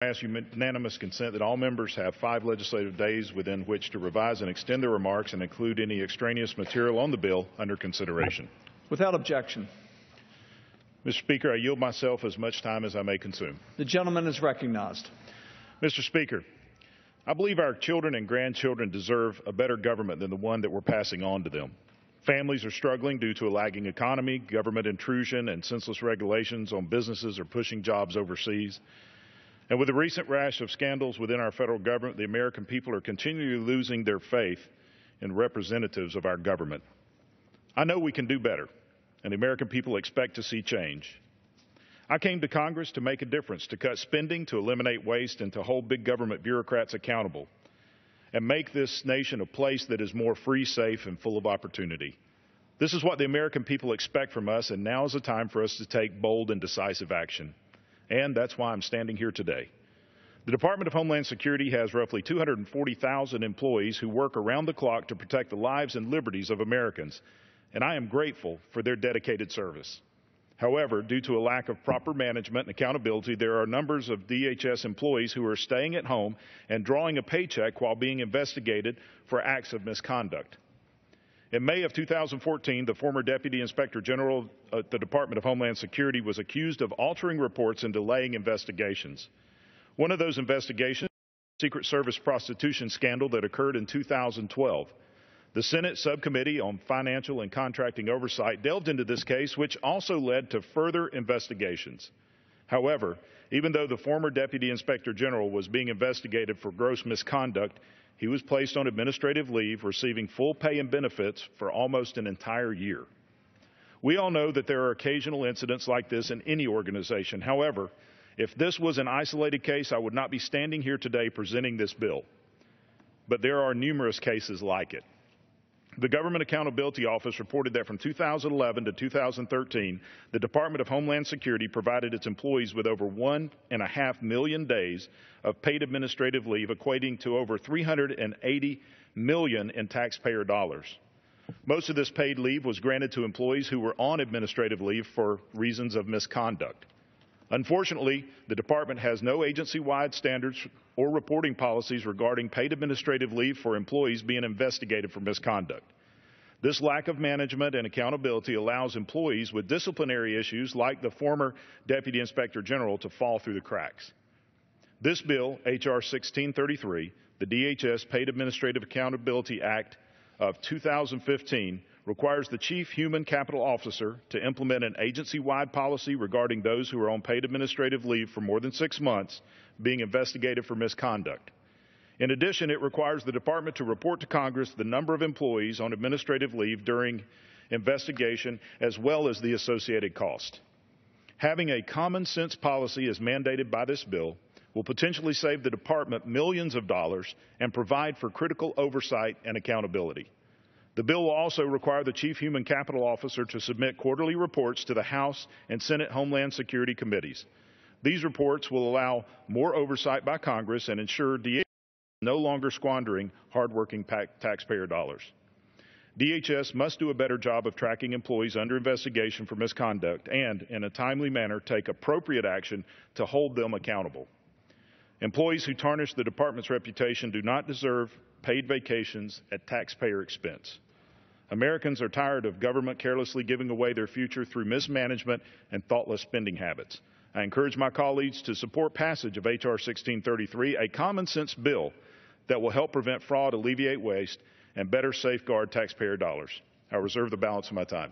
I ask unanimous consent that all members have 5 legislative days within which to revise and extend their remarks and include any extraneous material on the bill under consideration. Without objection. Mr. Speaker, I yield myself as much time as I may consume. The gentleman is recognized. Mr. Speaker, I believe our children and grandchildren deserve a better government than the one that we're passing on to them. Families are struggling due to a lagging economy, government intrusion, and senseless regulations on businesses are pushing jobs overseas. And with the recent rash of scandals within our federal government, the American people are continually losing their faith in representatives of our government. I know we can do better, and the American people expect to see change. I came to Congress to make a difference, to cut spending, to eliminate waste, and to hold big government bureaucrats accountable, and make this nation a place that is more free, safe, and full of opportunity. This is what the American people expect from us, and now is the time for us to take bold and decisive action. And that's why I'm standing here today. The Department of Homeland Security has roughly 240,000 employees who work around the clock to protect the lives and liberties of Americans, and I am grateful for their dedicated service. However, due to a lack of proper management and accountability, there are numbers of DHS employees who are staying at home and drawing a paycheck while being investigated for acts of misconduct. In May of 2014, the former Deputy Inspector General at the Department of Homeland Security was accused of altering reports and delaying investigations. One of those investigations was the Secret Service prostitution scandal that occurred in 2012. The Senate Subcommittee on Financial and Contracting Oversight delved into this case, which also led to further investigations. However, even though the former Deputy Inspector General was being investigated for gross misconduct, he was placed on administrative leave, receiving full pay and benefits for almost an entire year. We all know that there are occasional incidents like this in any organization. However, if this was an isolated case, I would not be standing here today presenting this bill. But there are numerous cases like it. The Government Accountability Office reported that from 2011 to 2013, the Department of Homeland Security provided its employees with over 1.5 million days of paid administrative leave, equating to over $380 million in taxpayer dollars. Most of this paid leave was granted to employees who were on administrative leave for reasons of misconduct. Unfortunately, the department has no agency-wide standards or reporting policies regarding paid administrative leave for employees being investigated for misconduct. This lack of management and accountability allows employees with disciplinary issues like the former Deputy Inspector General to fall through the cracks. This bill, H.R. 1633, the DHS Paid Administrative Accountability Act of 2015, requires the Chief Human Capital Officer to implement an agency-wide policy regarding those who are on paid administrative leave for more than 6 months being investigated for misconduct. In addition, it requires the department to report to Congress the number of employees on administrative leave during investigation as well as the associated cost. Having a common sense policy as mandated by this bill will potentially save the department millions of dollars and provide for critical oversight and accountability. The bill will also require the Chief Human Capital Officer to submit quarterly reports to the House and Senate Homeland Security committees. These reports will allow more oversight by Congress and ensure DHS is no longer squandering hardworking taxpayer dollars. DHS must do a better job of tracking employees under investigation for misconduct and, in a timely manner, take appropriate action to hold them accountable. Employees who tarnish the department's reputation do not deserve paid vacations at taxpayer expense. Americans are tired of government carelessly giving away their future through mismanagement and thoughtless spending habits. I encourage my colleagues to support passage of H.R. 1633, a common-sense bill that will help prevent fraud, alleviate waste, and better safeguard taxpayer dollars. I reserve the balance of my time.